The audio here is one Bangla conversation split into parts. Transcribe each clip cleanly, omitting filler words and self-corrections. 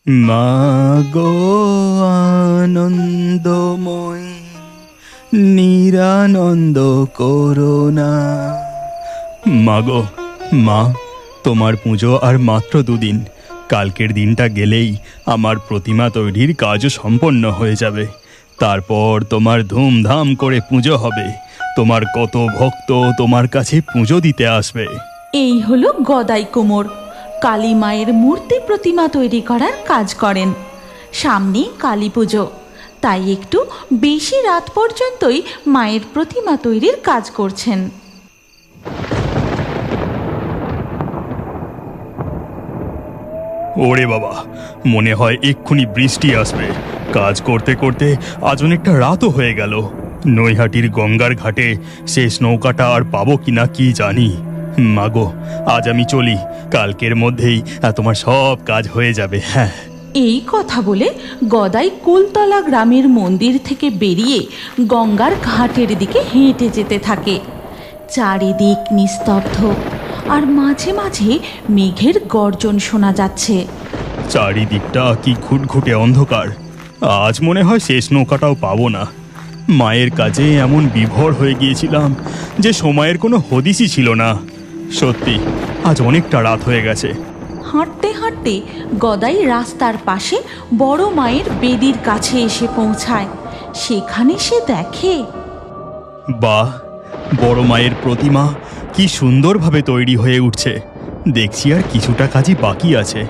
মাগো আনন্দময়, নিরানন্দ করোনা। মাগো, মা, তোমার পুজো আর মাত্র দুদিন। কালকের দিনটা গেলেই আমার প্রতিমা তৈরির কাজও সম্পন্ন হয়ে যাবে। তারপর তোমার ধুমধাম করে পুজো হবে। তোমার কত ভক্ত তোমার কাছে পুজো দিতে আসবে। এই হলো গদাই কোমর। কালী মায়ের মূর্তি প্রতিমা তৈরি করার কাজ করেন। সামনেই কালী পুজো, তাই একটু বেশি রাত পর্যন্তই মায়ের প্রতিমা তৈরির কাজ করছেন। ওরে বাবা, মনে হয় এক্ষুনি বৃষ্টি আসবে। কাজ করতে করতে আজ অনেকটা রাতও হয়ে গেল। নৈহাটির গঙ্গার ঘাটে শেষ নৌকাটা আর পাবো কিনা কি জানি। মাগো, আজ আমি চলি। কালকের মধ্যেই তোমার সব কাজ হয়ে যাবে। হ্যাঁ। এই কথা বলে গদাই কুলতলা গ্রামের মন্দির থেকে বেরিয়ে গঙ্গার ঘাটের দিকে হেঁটে যেতে থাকে। চারিদিক নিস্তব্ধ, আর মাঝে মাঝে মেঘের গর্জন শোনা যাচ্ছে। চারিদিকটা কি ঘুটঘুটে অন্ধকার। আজ মনে হয় শেষ নৌকাটাও পাবো না। মায়ের কাজে এমন বিভোর হয়ে গিয়েছিলাম যে সময়ের কোনো হদিসই ছিল না। সত্যি আজ অনেকটা রাত হয়ে গেছে। হাঁটতে হাঁটতে গদাই রাস্তার পাশে বড় মায়ের বেদির কাছে এসে পৌঁছায়। সেখানে সে দেখে, বাহ, বড় মায়ের প্রতিমা কি সুন্দরভাবে তৈরি হয়ে উঠছে। দেখছি আর কিছুটা কাজই বাকি আছে।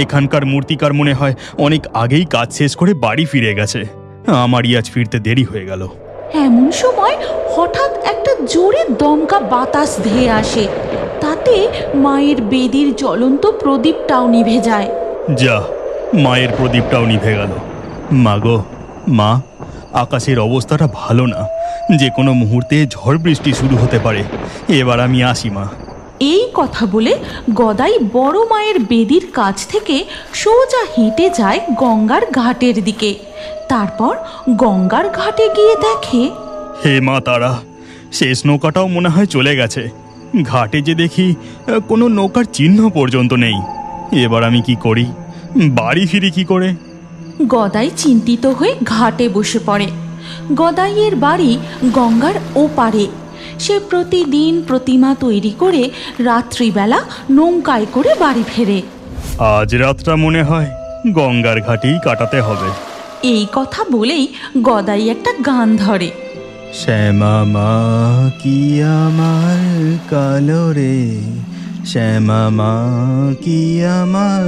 এখানকার মূর্তিকার মনে হয় অনেক আগেই কাজ শেষ করে বাড়ি ফিরে গেছে। আমারই আজ ফিরতে দেরি হয়ে গেল। এমন সময় হঠাৎ একটা জোরে দমকা বাতাস ধেয়ে আসে। তাতে মায়ের বেদির জ্বলন্ত প্রদীপটাও নিভে যায়। যা, মায়ের প্রদীপটাও নিভে গেল। মাগো, মা, আকাশের অবস্থাটা ভালো না। যে কোনো মুহূর্তে ঝড় বৃষ্টি শুরু হতে পারে। এবার আমি আসি, মা। এই কথা বলে গদাই বড় মায়ের বেদির কাছ থেকে সোজা হেঁটে যায় গঙ্গার ঘাটের দিকে। তারপর গঙ্গার ঘাটে গিয়ে দেখে, হে মা তারা, শেষ নৌকাটাও মনে হয় চলে গেছে। ঘাটে যে দেখি কোনো নৌকার চিহ্ন পর্যন্ত নেই। এবার আমি কি করি? বাড়ি ফিরি কি করে? গদাই চিন্তিত হয়ে ঘাটে বসে পড়ে। গদাইয়ের বাড়ি গঙ্গার ওপারে। সে প্রতিদিন প্রতিমা তৈরি করে রাত্রিবেলা নৌকায় করে বাড়ি ফেরে। আজ রাতটা মনে হয় গঙ্গার ঘাটেই কাটাতে হবে। এই কথা বলেই গদাই একটা গান ধরে। শ্যামা মা কি আমার কালো রে, শ্যামা মা কি আমার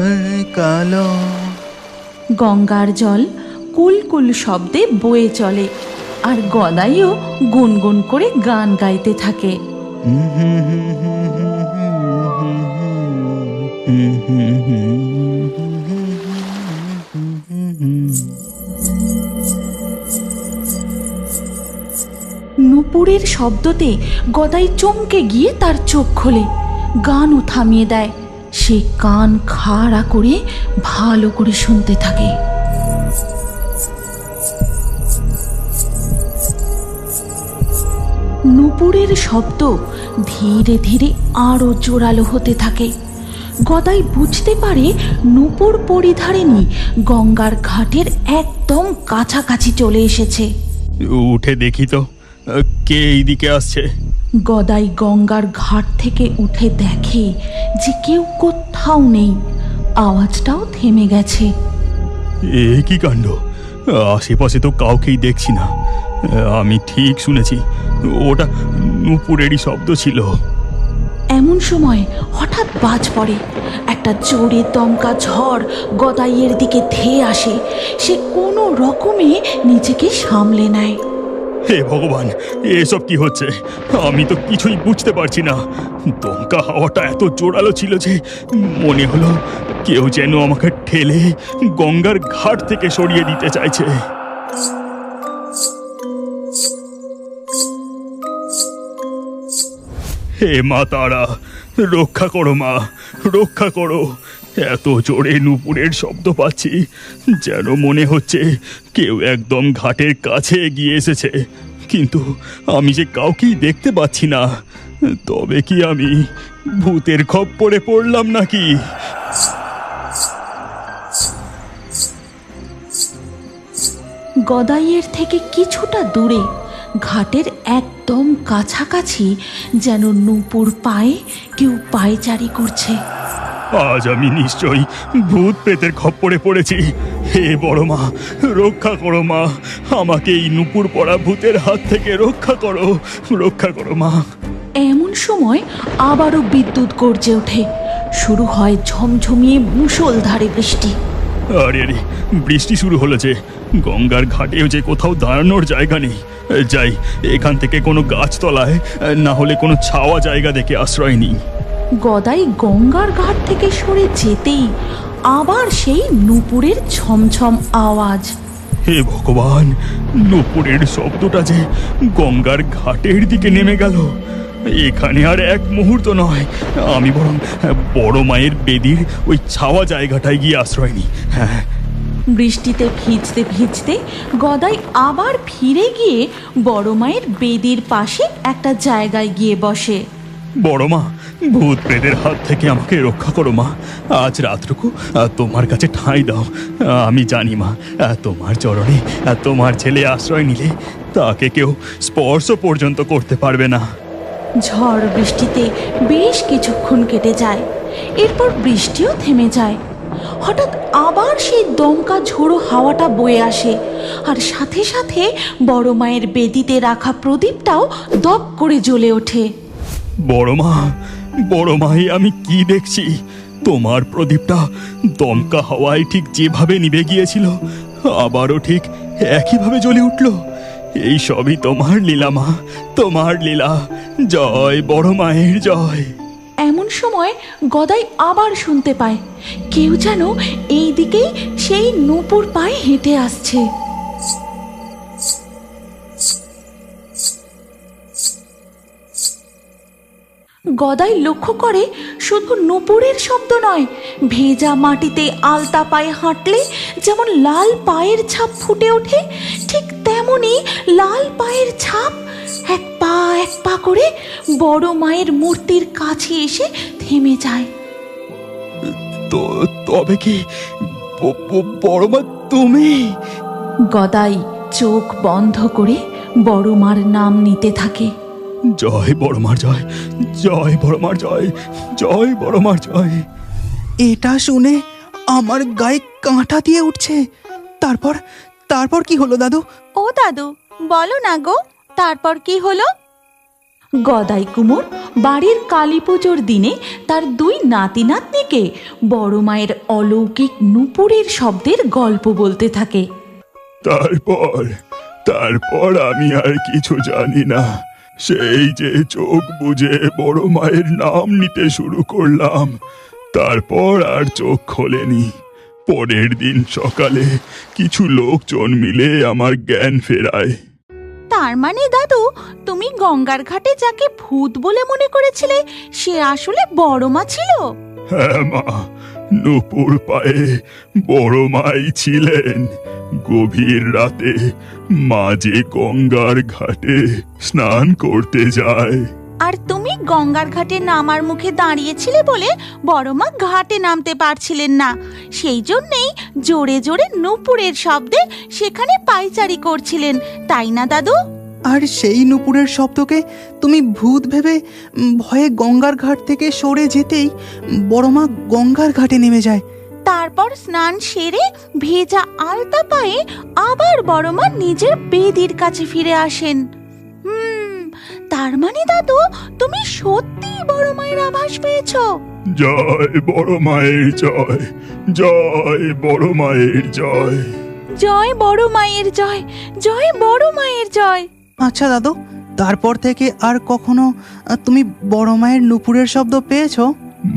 কালো। গঙ্গার জল কুলকুল শব্দে বয়ে চলে, আর গদাইও গুনগুন করে গান গাইতে থাকে। নুপুরের শব্দতে গদাই চমকে গিয়ে তার চোখ খোলে। গানও থামিয়ে দেয়। সে কান খাড়া করে ভালো করে শুনতে থাকে। নুপুরের শব্দ ধীরে ধীরে আরো জোরালো হতে থাকে। গদাই বুঝতে পারে নুপুর পরিধারিণী গঙ্গার ঘাটের একদম কাছাকাছি চলে এসেছে। উঠে দেখি তো কে এইদিকে আসছে। গদাই গঙ্গার ঘাট থেকে উঠে দেখে যে কেউ কোথাও নেই। আওয়াজটাও থেমে গেছে। এ কি কাণ্ড! আশেপাশে তো কাউকেই দেখছি না। আমি ঠিক শুনেছি, ওটা নুপুরেরই শব্দ ছিল। এমন সময় হঠাৎ বাজ পড়ে। একটা জোরে দমকা ঝড় গদাইয়ের দিকে ধেয়ে আসে। সে কোনো রকমে নিজেকে সামলে নেয়। হে ভগবান, এসব কি হচ্ছে? আমি তো কিছুই বুঝতে পারছি না। দমকা হাওয়াটা এত জোরালো ছিল যে মনে হলো কেউ যেন আমাকে ঠেলে গঙ্গার ঘাট থেকে সরিয়ে দিতে চাইছে। হে মা তারা, রক্ষা করো মা, রক্ষা করো। এত জোরে নুপুরের শব্দ পাচ্ছি যেন মনে হচ্ছে কেউ একদম ঘাটের কাছে এগিয়ে এসেছে। কিন্তু আমি যে কাউকেই দেখতে পাচ্ছি না। তবে কি আমি ভূতের খপ্পরে পড়লাম নাকি? গদাইয়ের থেকে কিছুটা দূরে ঘাটের একদম কাছাকাছি যেন নূপুর পায়ে কেউ পায়চারি করছে। আজ আমি নিশ্চয়ই ভূত প্রেতের খপ্পরে পড়েছি। হে বড় মা, রক্ষা করো মা, আমাকে এই নূপুর পড়া ভূতের হাত থেকে রক্ষা করো, রক্ষা করো মা। এমন সময় আবারও বিদ্যুৎ গর্জে ওঠে। শুরু হয় ঝমঝমিয়ে মুষলধারে বৃষ্টি। আরে আরে, বৃষ্টি শুরু হলো যে। গঙ্গার ঘাটেও যে কোথাও দাঁড়ানোর জায়গা নেই। যাই, এখান থেকে কোনো গাছতলায় না হলে কোনো ছাওয়া জায়গা দেখে আশ্রয় নিই। গদাই গঙ্গার ঘাট থেকে সরে যেতেই আবার সেই নূপুরের ছমছম আওয়াজ। হে ভগবান, নূপুরের শব্দটা যে গঙ্গার ঘাটের দিকে নেমে গেল। এখানে আর এক মুহূর্ত নয়, আমি বরং বড় মায়ের বেদির ওই ছাওয়া জায়গাটায় গিয়ে আশ্রয় নিই। হ্যাঁ। বৃষ্টিতে ভিজতে ভিজতে গদাই আবার ফিরে গিয়ে বড় মায়ের বেদির পাশে একটা জায়গায় গিয়ে বসে। বড় মা, ভূত প্রেতের হাত থেকে আমাকে রক্ষা করো মা। আজ রাতটুকু তোমার কাছে ঠাঁই দাও। আমি জানি মা, তোমার চরণে তোমার ছেলে আশ্রয় নিলে তাকে কেউ স্পর্শ পর্যন্ত করতে পারবে না। ঝড় বৃষ্টিতে বেশ কিছুক্ষণ কেটে যায়। এরপর বৃষ্টিও থেমে যায়। হঠাৎ আবার সেই দমকা ঝোড়ো হাওয়াটা বয়ে আসে, আর সাথে সাথে বড় মায়ের বেদিতে রাখা প্রদীপটাও দপ করে জ্বলে ওঠে। বড় মা, বড় মাই, আমি কি দেখছি? তোমার প্রদীপটা দমকা হাওয়ায় ঠিক যেভাবে নিভে গিয়েছিল আবারও ঠিক একইভাবে জ্বলে উঠল। এই সবই তোমার লীলা মা, তোমার লীলা। জয় বড় মায়ের জয়। এমন সময় গদাই আবার শুনতে পায় কেউ যেন এই দিকেই সেই নূপুর পায়ে হেঁটে আসছে। গদাই লক্ষ্য করে শুধু নূপুরের শব্দ নয়, ভেজা মাটিতে আলতা পায়ে হাঁটলে যেমন লাল পায়ের ছাপ ফুটে ওঠে, ঠিক তেমনি লাল পায়ের ছাপ এক পা করে বড় মায়ের মূর্তির কাছে এসে থেমে যায়। তবে কি বড় মা তুমি? গদাই চোখ বন্ধ করে বড় মার নাম নিতে থাকে। জয় বড় মার জয়, জয় বড় মার জয়, জয় বড় মার জয়। এটা শুনে আমার গায়ে কাঁটা দিয়ে উঠছে। তারপর তারপর কি হলো দাদু? ও দাদু, বলো না গো, তারপর কি হলো? গদাই কুমোর বাড়ির কালী পুজোর দিনে তার দুই নাতি নাতনিকে বড় মায়ের অলৌকিক নূপুরের শব্দের গল্প বলতে থাকে। তারপর আমি আর কিছু জানি না। সেই যে চোখ বুজে বড় মায়ের নাম নিতে শুরু করলাম, তারপর আর চোখ খোলেনি। পরের দিন সকালে কিছু লোকজন মিলে আমার জ্ঞান ফেরায়। তার মানে দাদু, তুমি গঙ্গার ঘাটে যাকে ভূত বলে মনে করেছিলে সে আসলে বড় মা ছিল? হ্যাঁ মা, নূপুর পায়ে বড় মাই ছিলেন। গভীর রাতে মা যে গঙ্গার ঘাটে স্নান করতে যায়। আর তুমি গঙ্গার ঘাটে নামার মুখে দাঁড়িয়েছিলে বলে বড় মা ঘাটে নামতে পারছিলেন না, সেই জন্যেই জোরে জোরে নূপুরের শব্দে সেখানে পায়চারি করছিলেন, তাই না দাদু? আর সেই নূপুরের শব্দকে তুমি ভূত ভেবে ভয়ে গঙ্গার ঘাট থেকে সরে যেতেই বড় মা গঙ্গার ঘাটে নেমে যায়। তারপর স্নান সেরে ভেজা আলতা পায়ে আবার বড় মা নিজের বেদির কাছে ফিরে আসেন। তার মানে দাদু, তুমি সত্যি বড় মায়ের আভাস পেয়েছো। জয় বড় মায়ের জয়, জয় বড় মায়ের জয়, জয় বড় মায়ের জয়, জয় বড় মায়ের জয়। আচ্ছা দাদু, তারপর থেকে আর কখনো তুমি বড় মায়ের নূপুরের শব্দ পেয়েছো?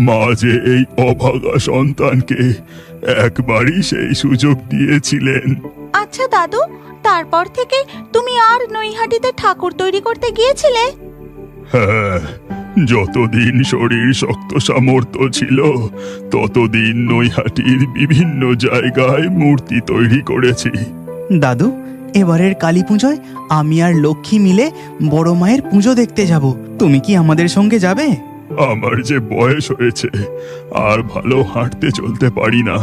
মা যে এই অভাগা সন্তানকে একবারই সেই সুযোগ দিয়েছিলেন। আচ্ছা দাদু, তারপর থেকে তুমি আর নৈহাটিতে ঠাকুর তৈরি করতে গিয়েছিলে? হ্যাঁ, যতদিন শরীর শক্ত সামর্থ্য ছিল ততদিন নৈহাটির বিভিন্ন জায়গায় মূর্তি তৈরি করেছি। দাদু, এবারের কালী পুজোয় আমি আর লক্ষ্মী মিলে বড় মায়ের পুজো দেখতে যাব। তুমি কি আমাদের সঙ্গে যাবে? আমার যে বয়স হয়েছে, আর ভালো হাঁটতে চলতে পারি না।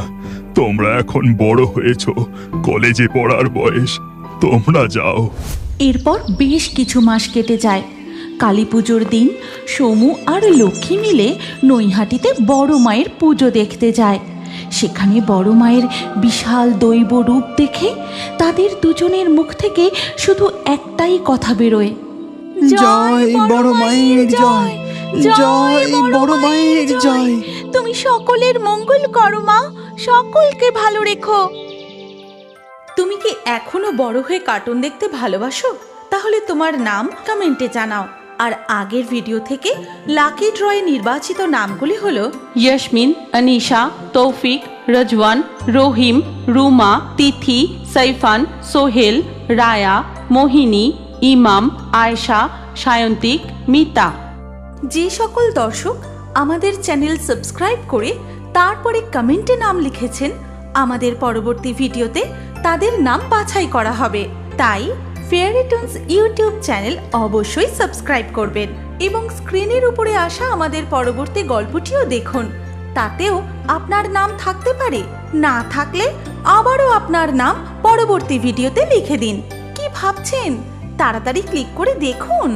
তোমরা এখন বড় হয়েছো, কলেজে পড়ার বয়স। তোমরা যাও। এরপর বেশ কিছু মাস কেটে যায়। কালী পুজোর দিন সমু আর লক্ষ্মী মিলে নৈহাটিতে বড় মায়ের পুজো দেখতে যায়। সেখানে বড় মায়ের বিশাল দৈব রূপ দেখে তাদের দুজনের মুখ থেকে শুধু একটাই কথা বেরোয়, জয় বড় মায়ের জয়, জয় বড় মায়ের জয়। তুমি সকলের মঙ্গল করো মা, সকলকে ভালো রেখো। তুমি কি এখনো বড় হয়ে কার্টুন দেখতে ভালোবাসো? তাহলে তোমার নাম কমেন্টে জানাও। আর আগের ভিডিও থেকে লাকি ড্রয়ে নির্বাচিত নামগুলি হলো ইয়াসমিন, আনিশা, তৌফিক, রজওয়ান, রহিম, রুমা, তিথি, সাইফান, সোহেল, রায়া, মোহিনী, ইমাম, আয়েশা, সায়ন্তিক, মিতা। যে সকল দর্শক আমাদের চ্যানেল সাবস্ক্রাইব করে তারপরে কমেন্টে নাম লিখেছেন, আমাদের পরবর্তী ভিডিওতে তাদের নাম বাছাই করা হবে। তাই ফেয়ারি টুনস ইউটিউব চ্যানেল অবশ্যই সাবস্ক্রাইব করবেন এবং স্ক্রিনের উপরে আসা আমাদের পরবর্তী গল্পটিও দেখুন। তাতেও আপনার নাম থাকতে পারে, না থাকলে আবারও আপনার নাম পরবর্তী ভিডিওতে লিখে দিন। কি ভাবছেন? তাড়াতাড়ি ক্লিক করে দেখুন।